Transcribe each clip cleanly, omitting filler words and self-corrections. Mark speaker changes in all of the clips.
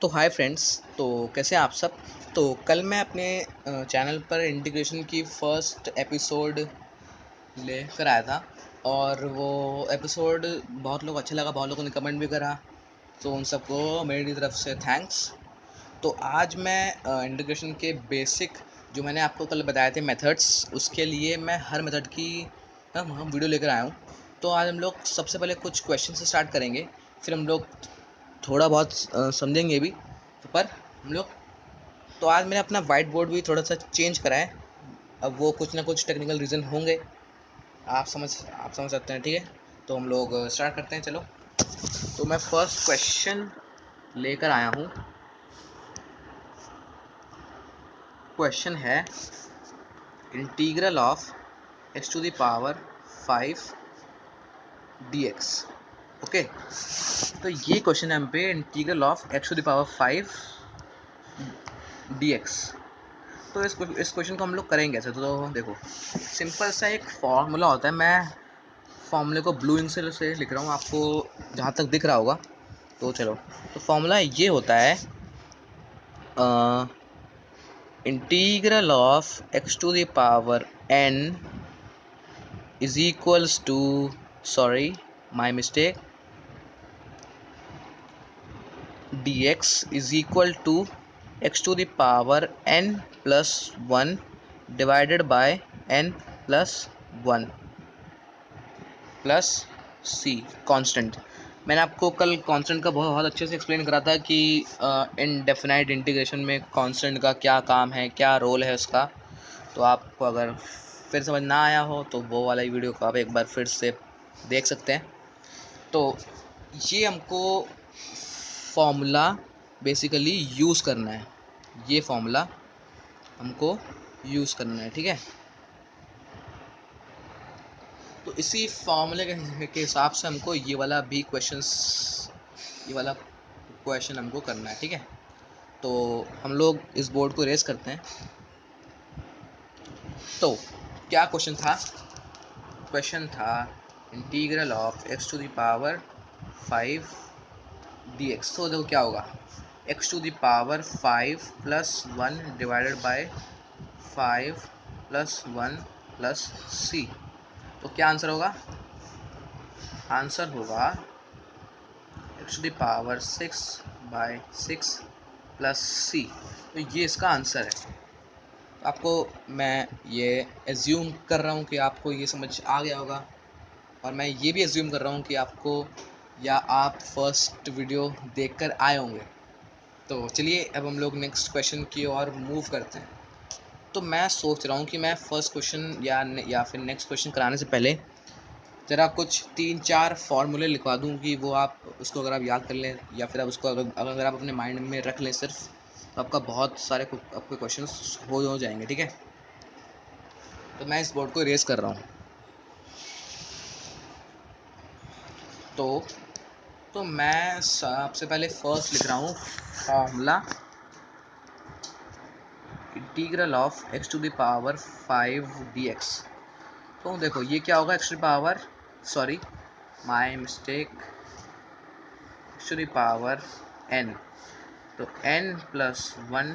Speaker 1: तो hi friends. तो कैसे हैं आप सब। तो कल मैं अपने चैनल पर इंटीग्रेशन की फ़र्स्ट एपिसोड लेकर आया था और वो एपिसोड बहुत लोग अच्छा लगा, बहुत लोगों ने कमेंट भी करा, तो उन सबको मेरी तरफ से थैंक्स। तो आज मैं इंटीग्रेशन के बेसिक जो मैंने आपको कल बताए थे मेथड्स, उसके लिए मैं हर मेथड की हम वीडियो लेकर आया हूँ। तो आज हम लोग सबसे पहले कुछ क्वेश्चन से स्टार्ट करेंगे, फिर हम लोग थोड़ा बहुत समझेंगे भी। तो पर हम लोग तो आज मैंने अपना वाइट बोर्ड भी थोड़ा सा चेंज करा है। अब वो कुछ ना कुछ टेक्निकल रीज़न होंगे, आप समझ सकते हैं, ठीक है। तो हम लोग स्टार्ट करते हैं, चलो। तो मैं फर्स्ट क्वेश्चन लेकर आया हूँ। क्वेश्चन है integral of x to the power 5 dx। Okay, तो ये क्वेश्चन है हम पे integral of x to the power 5 dx। तो इस क्वेश्चन को हम लोग करेंगे ऐसे। तो देखो, सिंपल सा एक फॉर्मूला होता है। मैं फॉर्मूले को ब्लू इंक से लिख रहा हूँ, आपको जहाँ तक दिख रहा होगा। तो चलो, तो फॉर्मूला ये होता है integral of x to the power n is equals to, sorry, my mistake, dx is equal to x to the power n plus 1 divided by n plus 1 plus c constant. मैंने आपको कल constant का बहुत अच्छे से explain करा था कि इनडेफिनाइट इंटीग्रेशन में कांस्टेंट का क्या काम है, क्या रोल है उसका। तो आपको अगर फिर समझ ना आया हो तो वो वाला वीडियो को आप एक बार फिर से देख सकते हैं। तो ये हमको फॉर्मूला बेसिकली यूज़ करना है, ये फॉर्मूला हमको यूज़ करना है, ठीक है। तो इसी फॉर्मूले के हिसाब से हमको ये वाला क्वेश्चन हमको करना है, ठीक है। तो हम लोग इस बोर्ड को रेस करते हैं। तो क्या क्वेश्चन था? क्वेश्चन था integral of x to the power 5 dx। तो देखो क्या होगा, x to the power 5 plus 1 divided by 5 plus 1 plus c। तो क्या आंसर होगा? आंसर होगा x to the power 6 by 6 plus c। तो ये इसका आंसर है। आपको मैं ये एज्यूम कर रहा हूँ कि आपको ये समझ आ गया होगा, और मैं ये भी एज्यूम कर रहा हूँ कि आपको या आप फर्स्ट वीडियो देखकर आए होंगे। तो चलिए अब हम लोग नेक्स्ट क्वेश्चन की ओर मूव करते हैं। तो मैं सोच रहा हूँ कि मैं फर्स्ट क्वेश्चन या फिर नेक्स्ट क्वेश्चन कराने से पहले ज़रा कुछ 3-4 फार्मूले लिखवा दूँ कि वो आप उसको अगर आप याद कर लें, या फिर आप उसको अगर आप अपने माइंड में रख लें सिर्फ, तो आपका बहुत सारे आपके क्वेश्चंस हो जाएंगे, ठीक है। तो मैं इस बोर्ड को इरेज कर रहा हूँ। तो मैं सबसे पहले फर्स्ट लिख रहा हूँ formula integral of x to the power 5 dx। तो देखो ये क्या होगा, x to the power, sorry my mistake, x to the power n। तो n plus 1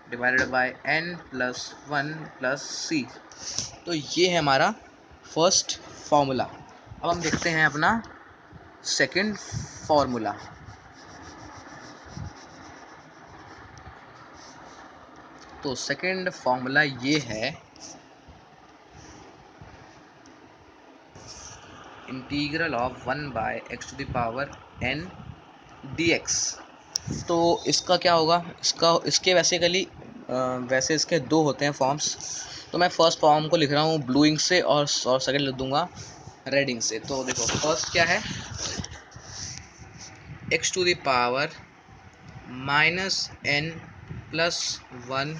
Speaker 1: divided by n plus 1 plus c। तो ये है हमारा फर्स्ट फार्मूला। अब हम देखते हैं अपना सेकंड फार्मूला। तो सेकंड फार्मूला ये है integral of 1 by x to the power n dx। तो इसका क्या होगा, इसके वैसे इसके दो होते हैं फॉर्म्स। तो मैं फर्स्ट फॉर्म को लिख रहा हूँ ब्लू इंक से, और सेकंड लिख दूंगा रेड इंक से। तो देखो फर्स्ट क्या है, x to the power minus n plus 1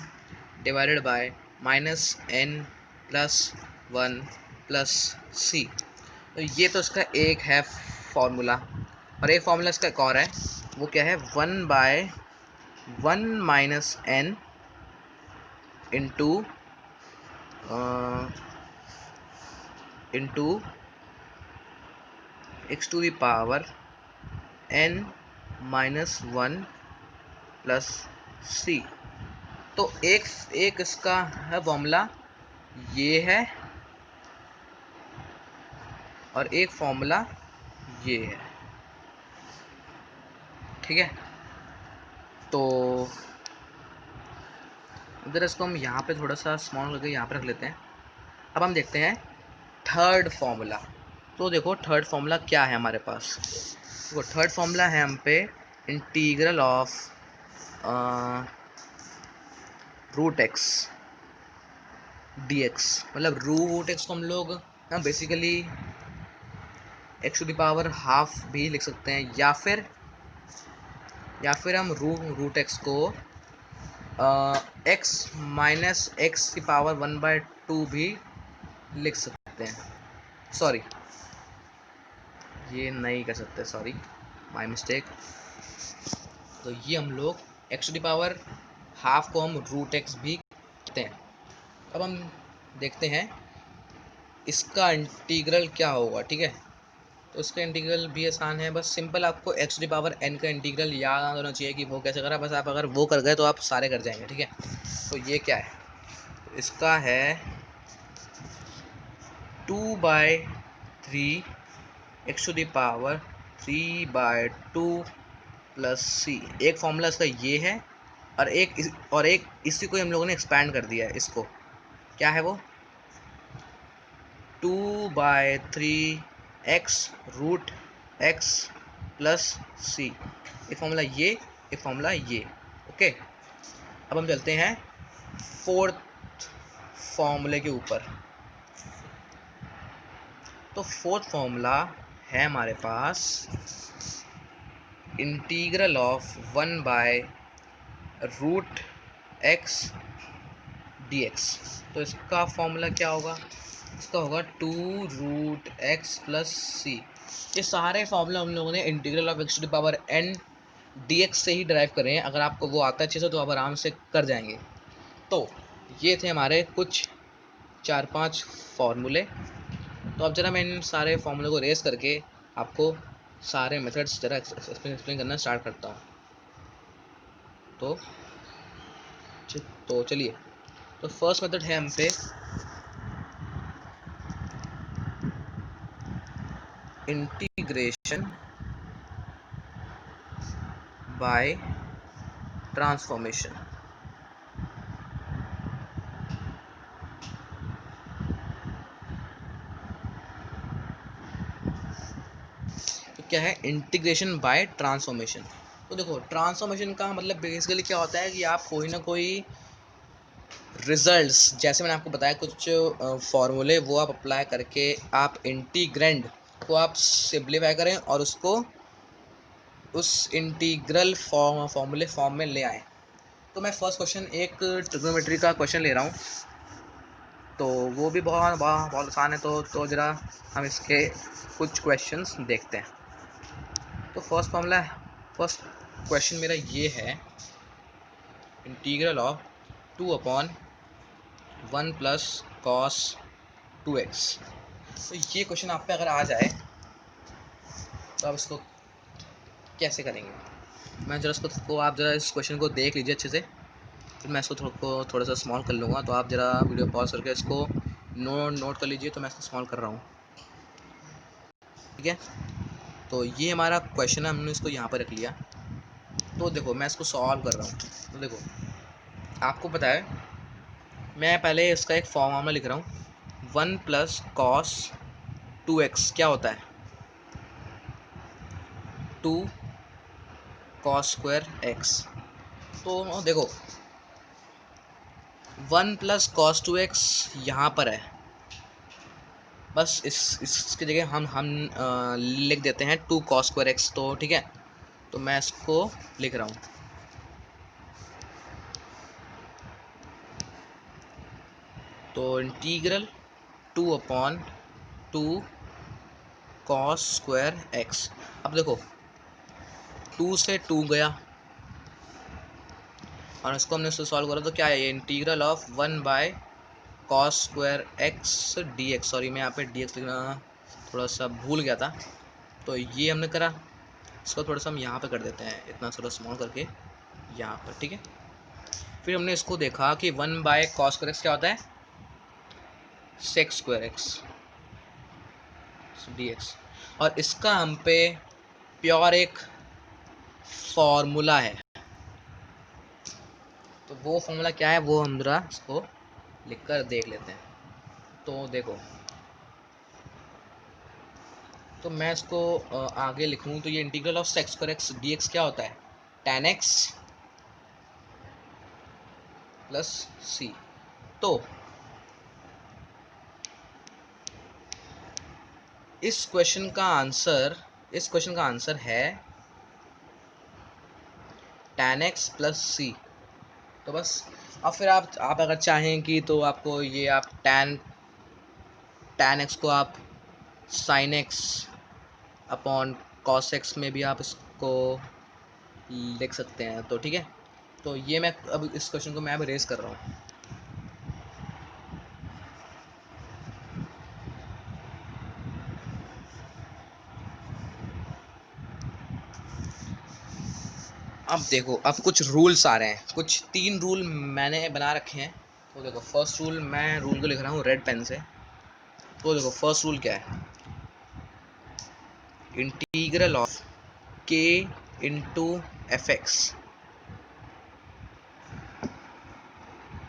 Speaker 1: divided by minus n plus 1 plus c। तो ये तो इसका एक है फॉर्मूला, और एक फॉर्मूला इसका एक और है। वो क्या है, 1 by 1 minus n into x to the power n minus 1 plus C. तो एक एक इसका है फॉर्मूला ये है और एक फॉर्मूला ये है, ठीक है। तो इधर इसको हम यहाँ पे थोड़ा सा स्मॉल करके यहाँ पे रख लेते हैं। अब हम देखते हैं थर्ड फॉर्मूला। तो देखो थर्ड फॉर्मूला क्या है हमारे पास। देखो थर्ड फॉर्मूला है हम पे integral of root x d x. मतलब रूट एक्स को हम लोग basically x to the power half भी लिख सकते हैं, या फिर हम रूट एक्स को एक्स माइनस एक्स की पावर 1/2 भी लिख सकते हैं। सॉरी, ये नहीं कर सकते, सॉरी माय मिस्टेक। तो ये हम लोग x to the power half को हम रूट एक्स भी कहते हैं। अब हम देखते हैं इसका इंटीग्रल क्या होगा, ठीक है। तो इसका इंटीग्रल भी आसान है, बस सिंपल आपको x to the power n का इंटीग्रल याद होना चाहिए कि वो कैसे करा। बस आप अगर वो कर गए तो आप सारे कर जाएंगे, ठीक है। तो ये क्या है, इसका है 2/3 x to the power 3/2 plus C. एक फॉर्मूला इसका ये है और एक इसी को हम लोगों ने एक्सपैंड कर दिया है। इसको क्या है वो 2/3 x root x plus C. एक फॉर्मूला ये, एक फॉर्मूला ये, ओके। अब हम चलते हैं फोर्थ फॉर्मूले के ऊपर। तो फोर्थ फॉर्मूला है हमारे पास इंटीग्रल ऑफ 1/√x dx। तो इसका फॉर्मूला क्या होगा, इसका होगा 2√x प्लस सी। ये सारे फॉर्मूला हम लोगों ने integral of x to the power n dx से ही ड्राइव करे हैं। अगर आपको वो आता है अच्छे से तो आप आराम से कर जाएंगे। तो ये थे हमारे कुछ 4-5 फार्मूले। तो अब जरा मैं इन सारे फार्मूले को रेस करके आपको सारे मेथड्स जरा एक्सप्लेन करना स्टार्ट करता हूँ। तो चलिए, तो फर्स्ट मेथड है हम पे इंटीग्रेशन बाय ट्रांसफॉर्मेशन। तो क्या है इंटीग्रेशन बाय ट्रांसफॉर्मेशन। तो देखो ट्रांसफॉर्मेशन का मतलब बेसिकली क्या होता है कि आप कोई ना कोई रिजल्ट्स, जैसे मैंने आपको बताया कुछ फॉर्मूले, वो आप अप्लाई करके आप इंटीग्रेंड को आप सिंप्लीफाई करें और उसको उस इंटीग्रल फॉर्मूले फॉर्म में ले आए। तो मैं फर्स्ट क्वेश्चन एक ट्रिग्नोमेट्री का क्वेश्चन ले रहा हूँ, तो वो भी बहुत बहुत बहुत आसान है। तो ज़रा हम इसके कुछ क्वेश्चंस देखते हैं। तो फर्स्ट क्वेश्चन मेरा ये है integral of 2/1 plus cos 2x। तो ये क्वेश्चन आप पे अगर आ जाए तो आप इसको कैसे करेंगे। मैं जरा इसको आप ज़रा इस क्वेश्चन को देख लीजिए अच्छे से, फिर मैं इसको थोड़ा सा स्मॉल कर लूँगा। तो आप ज़रा वीडियो पॉज करके इसको नोट कर लीजिए। तो मैं इसको स्मॉल कर रहा हूँ, ठीक है। तो ये हमारा क्वेश्चन है, हमने इसको यहाँ पर रख लिया। तो देखो मैं इसको सॉल्व कर रहा हूँ। तो देखो आपको पता है, मैं पहले इसका एक फॉर्मूला लिख रहा हूँ। 1 प्लस कॉस 2x क्या होता है 2 कॉस स्क्वायर x। तो देखो 1 प्लस कॉस 2x यहाँ पर है, बस इसकी जगह हम लिख देते हैं 2 कॉस स्क्वायर एक्स। तो ठीक है, तो मैं इसको लिख रहा हूँ। तो इंटीग्रल 2/2 कॉस स्क्वायर एक्स। अब देखो 2 से 2 गया और इसको हमने इससे सॉल्व करा तो क्या है ये integral of 1/cos square x d x. Sorry मैं यहाँ पे डी एक्स लिखना थोड़ा सा भूल गया था। तो ये हमने करा, इसको थोड़ा सा हम यहाँ पे कर देते हैं, इतना थोड़ा स्मॉल करके यहाँ पर, ठीक है। फिर हमने इसको देखा कि 1/cos² क्या होता है, sec² dx, और इसका हम पे प्योर एक फॉर्मूला है। तो वो फॉर्मूला क्या है वो हम जरा इसको लिख कर देख लेते हैं। तो देखो, तो मैं इसको आगे लिखूँ तो ये इंटीग्रल ऑफ sec² dx क्या होता है, tan x प्लस सी। तो इस क्वेश्चन का आंसर है tan x प्लस सी। तो बस अब फिर आप अगर चाहें कि तो आपको ये आप tan x को आप sin x upon cos x में भी आप इसको लिख सकते हैं। तो ठीक है, तो ये मैं अब इस क्वेश्चन को मैं अब रेज कर रहा हूँ। अब देखो, अब कुछ रूल्स आ रहे हैं, कुछ 3 रूल मैंने बना रखे हैं। तो देखो, फर्स्ट रूल, मैं रूल को लिख रहा हूँ रेड पेन से। तो देखो, फर्स्ट रूल क्या है, integral of k into F x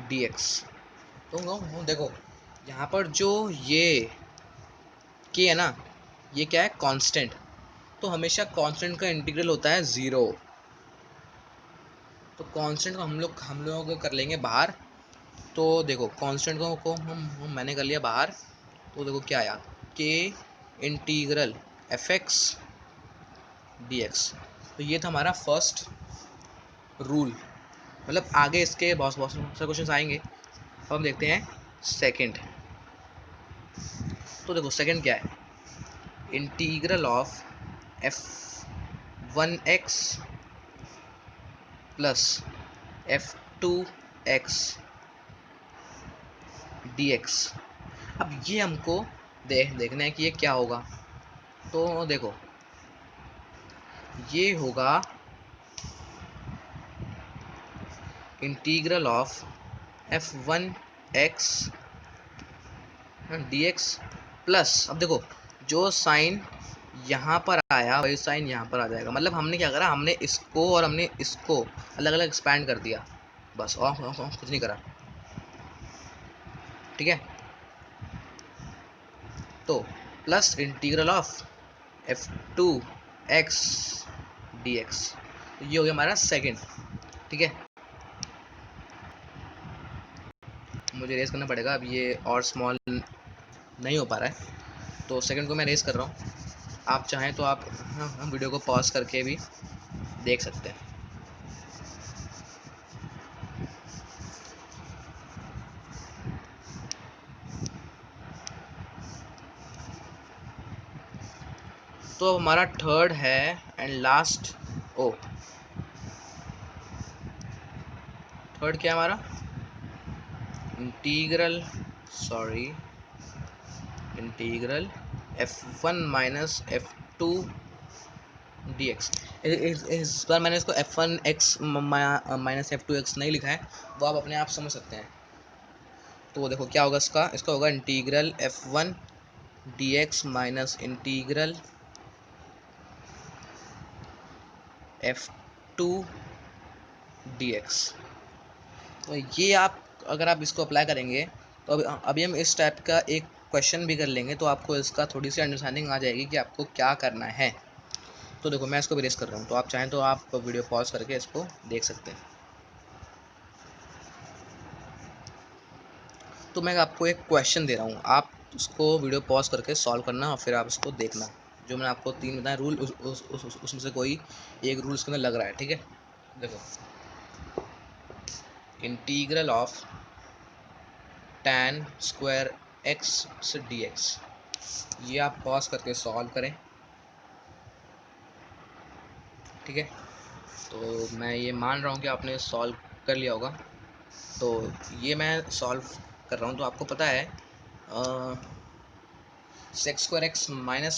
Speaker 1: d x. तो देखो, यहाँ पर जो ये k है ना, ये क्या है, कांस्टेंट। तो हमेशा कांस्टेंट का इंटीग्रल होता है 0। तो कांस्टेंट को हम लोग कर लेंगे बाहर। तो देखो, कांस्टेंट को मैंने कर लिया बाहर। तो देखो क्या आया, k integral f x d x. तो ये था हमारा फर्स्ट रूल। मतलब आगे इसके बहुत बहुत से क्वेश्चन आएंगे। अब हम देखते हैं सेकंड। तो देखो, सेकंड क्या है, integral of f1x plus f2x dx। अब ये हमको देखना है कि ये क्या होगा। तो देखो, ये होगा integral of f1x dx plus, अब देखो, जो साइन यहाँ पर आया वही साइन यहाँ पर आ जाएगा। मतलब हमने क्या करा, हमने इसको और हमने इसको अलग अलग एक्सपैंड कर दिया, बस, और कुछ नहीं करा, ठीक है। तो plus integral of f2x dx, ये हो गया हमारा सेकंड, ठीक है। मुझे रेस करना पड़ेगा, अब ये और स्मॉल नहीं हो पा रहा है। तो सेकंड को मैं रेस कर रहा हूँ। आप चाहें तो आप हम वीडियो को पॉज करके भी देख सकते हैं। तो हमारा थर्ड है एंड लास्ट। ओ, थर्ड क्या है हमारा, integral, sorry, integral f1 minus f2 dx। इस बार मैंने इसको f1x माइनस f2x नहीं लिखा है, वो आप अपने आप समझ सकते हैं। तो देखो क्या होगा, इसका होगा integral f1 dx minus integral f2 dx। तो ये आप, अगर आप इसको अप्लाई करेंगे तो अभी हम इस टाइप का एक क्वेश्चन भी कर लेंगे, तो आपको इसका थोड़ी सी अंडरस्टैंडिंग आ जाएगी कि आपको क्या करना है। तो देखो, मैं इसको भी रेस कर रहा हूँ, तो आप चाहें तो आप वीडियो पॉज करके इसको देख सकते हैं। तो मैं आपको एक क्वेश्चन दे रहा हूँ, आप उसको वीडियो पॉज करके सॉल्व करना और फिर आप इसको देखना। जो मैंने आपको 3 बताए रूल, उसमें से कोई एक रूल उसके अंदर लग रहा है, ठीक है। देखो, integral of tan square x से dx, ये आप पॉज करके सॉल्व करें, ठीक है। तो मैं ये मान रहा हूँ कि आपने सॉल्व कर लिया होगा। तो ये मैं सॉल्व कर रहा हूँ, तो आपको पता है sex square x minus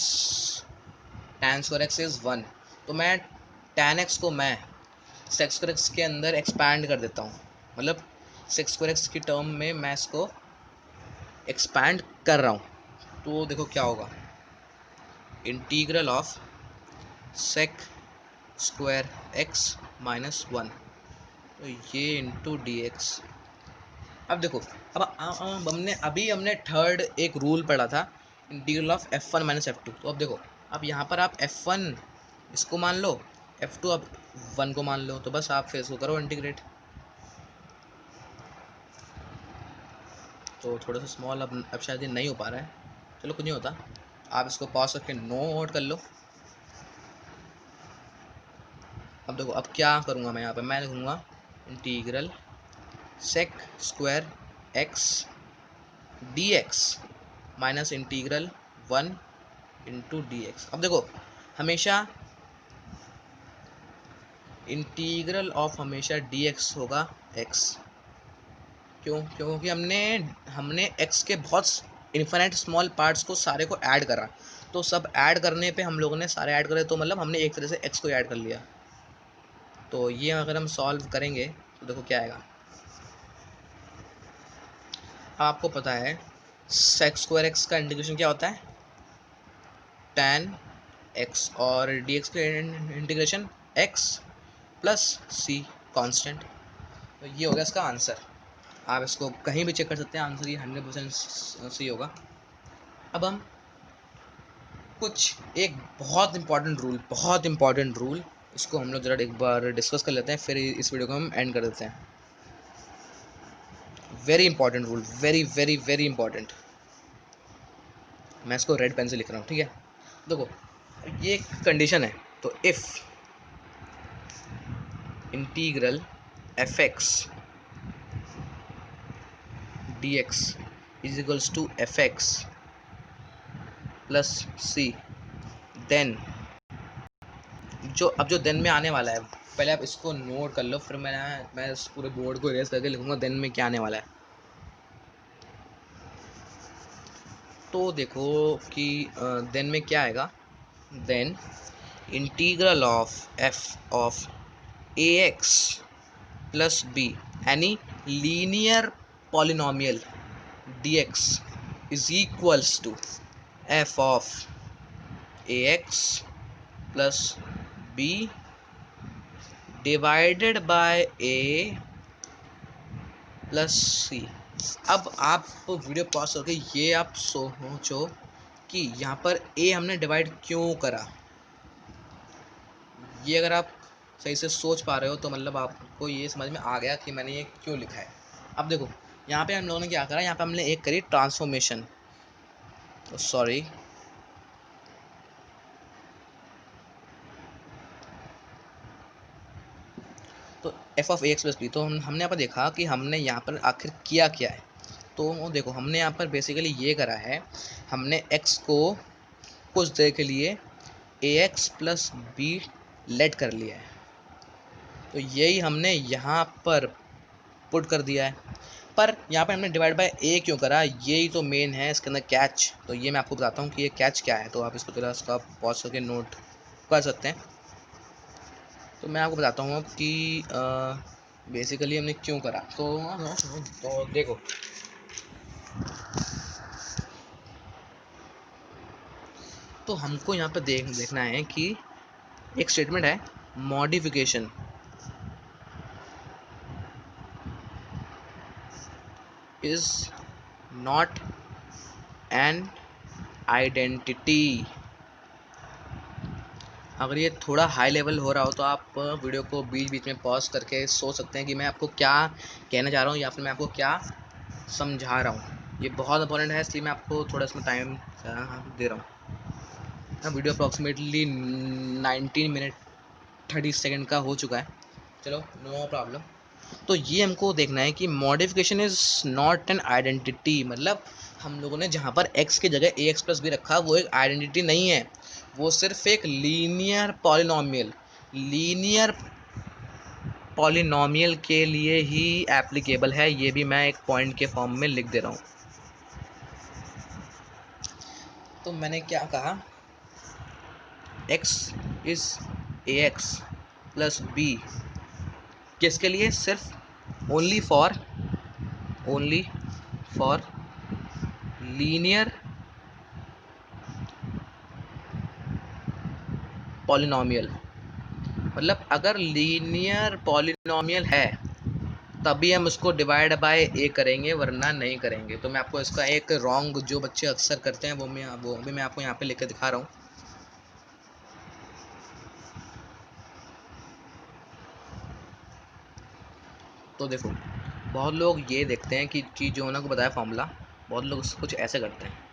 Speaker 1: tan square x is 1। तो मैं tan x को मैं सेक्स स्क्वायर एक्स के अंदर एक्सपैंड कर देता हूँ, मतलब सेक्स स्क्वायर एक्स की टर्म में मैं इसको एक्सपैंड कर रहा हूँ, तो देखो क्या होगा, integral of sec square x minus one, तो ये इंटू डी एक्स। अब देखो, अब हमने थर्ड एक रूल पढ़ा था, integral of F one minus F two. तो अब देखो, अब यहाँ पर आप एफ वन इसको मान लो, एफ टू अब वन को मान लो, तो बस आप फिर इसको करो इंटीग्रेट। तो थोड़ा सा स्मॉल अब शायद ये नहीं हो पा रहा है, चलो कुछ नहीं होता, आप इसको पॉज करके नोट कर लो। अब देखो, अब क्या करूँगा मैं यहाँ पे, मैं लिखूँगा integral sec square x d x minus integral one into d x. अब देखो, हमेशा इंटीग्रल ऑफ हमेशा डी एक्स होगा एक्स, क्यों? क्योंकि हमने एक्स के बहुत इन्फिनिट स्मॉल पार्ट्स को सारे को ऐड करा, तो सब ऐड करने पे हम लोगों ने सारे ऐड करे, तो मतलब हमने एक तरह से एक्स को ऐड कर लिया। तो ये अगर हम सॉल्व करेंगे तो देखो क्या आएगा। आपको पता है सेक्स स्क्वायर एक्स का इंटीग्रेशन क्या होता है, tan एक्स, और डी एक्स का इंटीग्रेशन एक्स प्लस सी कांस्टेंट। तो ये हो गया इसका आंसर, आप इसको कहीं भी चेक कर सकते हैं, आंसर ये 100% सही होगा। अब हम कुछ एक बहुत इंपॉर्टेंट रूल इसको हम लोग ज़रा एक बार डिस्कस कर लेते हैं, फिर इस वीडियो को हम एंड कर देते हैं। Very important rule, very very very important. मैं इसको रेड पेन से लिख रहा हूँ, ठीक है। देखो, ये एक कंडीशन है, तो if integral f x d x is equals to f x plus c, then जो देन में आने वाला है, पहले आप इसको नोट कर लो, फिर मैं इस पूरे बोर्ड को इरेज करके लिखूंगा देन में क्या आने वाला है। तो देखो कि देन में क्या आएगा, then integral of f of a x plus b any linear polynomial d x is equals to f of a x plus b divided by a plus C. अब आप वीडियो पॉज करके ये आप सोचो कि यहाँ पर ए हमने डिवाइड क्यों करा, ये अगर आप सही से सोच पा रहे हो तो मतलब आपको ये समझ में आ गया कि मैंने ये क्यों लिखा है। अब देखो, यहाँ पे हम लोगों ने क्या करा, यहाँ पे हमने एक करी ट्रांसफॉर्मेशन, सॉरी तो f of a x plus b, तो हमने यहाँ पर देखा कि हमने यहाँ पर आखिर किया क्या है। तो देखो, हमने यहाँ पर बेसिकली ये करा है, हमने एक्स को कुछ देर के लिए ए एक्स प्लस बी लेट कर लिया है, तो यही हमने यहाँ पर पुट कर दिया है। पर यहाँ पे हमने डिवाइड बाय ए क्यों करा, यही तो मेन है इसके अंदर कैच। तो ये मैं आपको बताता हूँ कि ये कैच क्या है, तो आप इसको थोड़ा सा पॉज करके नोट कर सकते हैं। तो मैं आपको बताता हूँ कि बेसिकली हमने क्यों करा। तो देखो, तो हमको यहाँ पे देखना है कि एक स्टेटमेंट है, modification is not an identity. अगर ये थोड़ा हाई लेवल हो रहा हो तो आप वीडियो को बीच बीच में पॉज करके सोच सकते हैं कि मैं आपको क्या कहना चाह रहा हूँ या फिर मैं आपको क्या समझा रहा हूँ। ये बहुत इंपॉर्टेंट है, इसलिए मैं आपको थोड़ा इसमें टाइम दे रहा हूँ। वीडियो अप्रॉक्सीमेटली 19 मिनट 30 सेकेंड का हो चुका है, चलो नो प्रॉब्लम। तो ये हमको देखना है कि modification is not an identity, मतलब हम लोगों ने जहाँ पर x की जगह ए एक्स प्लस बी रखा वो एक आइडेंटिटी नहीं है, वो सिर्फ एक लीनियर पॉलिनॉमियल के लिए ही एप्लीकेबल है। ये भी मैं एक पॉइंट के फॉर्म में लिख दे रहा हूँ। तो मैंने क्या कहा, x is a x plus b किसके लिए? सिर्फ ओनली फॉर लीनियर पॉलिनॉमियल। मतलब अगर लीनियर पॉलिनॉमियल है तभी हम उसको डिवाइड बाय ए करेंगे, वरना नहीं करेंगे। तो मैं आपको इसका एक रॉन्ग जो बच्चे अक्सर करते हैं वो भी मैं आपको यहाँ पे लिख के दिखा रहा हूँ। तो देखो, बहुत लोग ये देखते हैं कि जो उन्होंने को बताया फॉर्मूला, बहुत लोग उसको कुछ ऐसे करते हैं।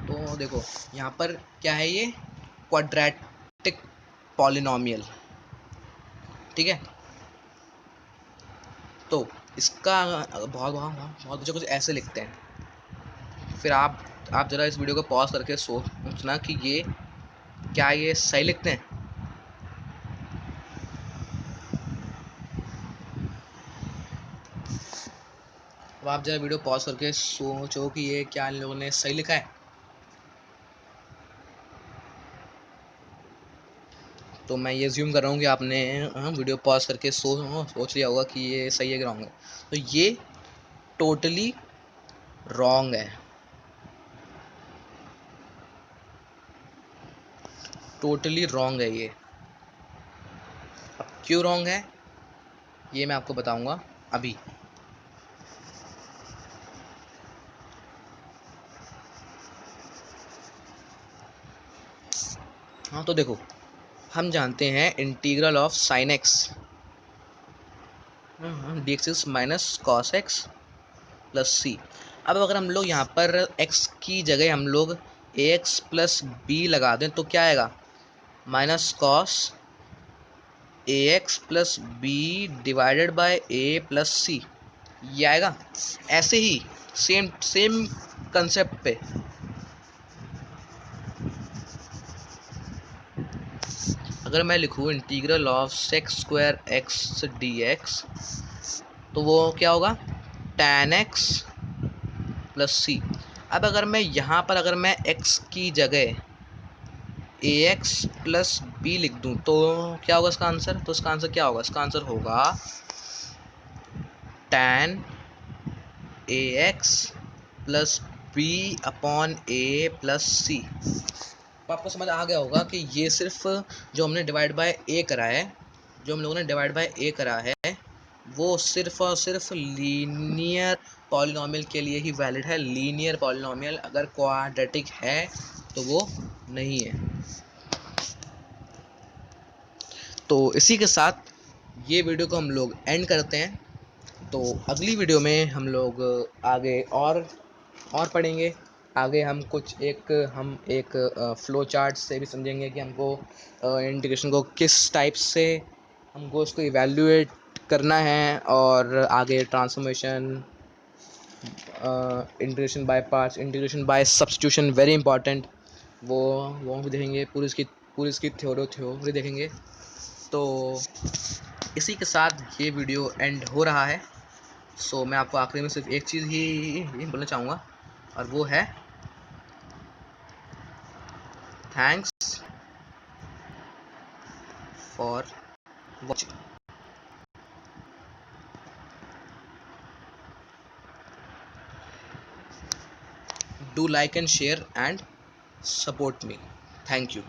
Speaker 1: तो देखो यहाँ पर क्या है, ये क्वाड्रेटिक पॉलिनॉमियल, ठीक है। तो इसका बहुत बहुत बहुत बच्चे कुछ ऐसे लिखते हैं। फिर आप ज़रा इस वीडियो को पॉज करके सोचना कि ये क्या ये सही लिखते हैं। अब आप जरा वीडियो पॉज करके सोचो कि ये क्या इन लोगों ने सही लिखा है। तो मैं ये ज्यूम कर रहा हूँ कि आपने वीडियो पॉज करके सोच लिया होगा कि ये सही है कि रॉन्ग है। तो ये टोटली रॉन्ग है, टोटली रॉन्ग है ये। अब क्यों रॉन्ग है ये मैं आपको बताऊंगा अभी। हाँ तो देखो, हम जानते हैं integral of sine x d x minus cos x plus C. अब अगर हम लोग यहाँ पर x की जगह हम लोग ए एक्स प्लस बी लगा दें तो क्या आएगा? Minus cos a x plus b divided by a plus C, ये आएगा। ऐसे ही सेम सेम कंसेप्ट पे अगर मैं लिखूँ integral of sex square x d x, तो वो क्या होगा? tan x plus C. अब अगर मैं यहाँ पर अगर मैं x की जगह ए एक्स प्लस बी लिख दूँ तो क्या होगा इसका आंसर? तो इसका आंसर क्या होगा? इसका आंसर होगा tan ए एक्स प्लस बी अपॉन ए प्लस सी। तो आपको समझ आ गया होगा कि ये सिर्फ जो हमने डिवाइड बाय ए करा है, जो हम लोगों ने डिवाइड बाय ए करा है, वो सिर्फ और सिर्फ लीनियर पॉलिनॉमियल के लिए ही वैलिड है। लीनियर पॉलिनॉमियल अगर क्वाड्रेटिक है तो वो नहीं है। तो इसी के साथ ये वीडियो को हम लोग एंड करते हैं। तो अगली वीडियो में हम लोग आगे और पढ़ेंगे। आगे हम एक फ़्लो चार्ट से भी समझेंगे कि हमको इंटीग्रेशन को किस टाइप से हमको उसको इवैल्यूएट करना है, और आगे transformation, integration by parts, integration by substitution very important, वो भी देखेंगे। पूरी इसकी थ्योरी देखेंगे। तो इसी के साथ ये वीडियो एंड हो रहा है। सो मैं आपको आखिरी में सिर्फ एक चीज़ ही बोलना चाहूँगा, और वो है thanks for watching. Do like and share and support me. Thank you.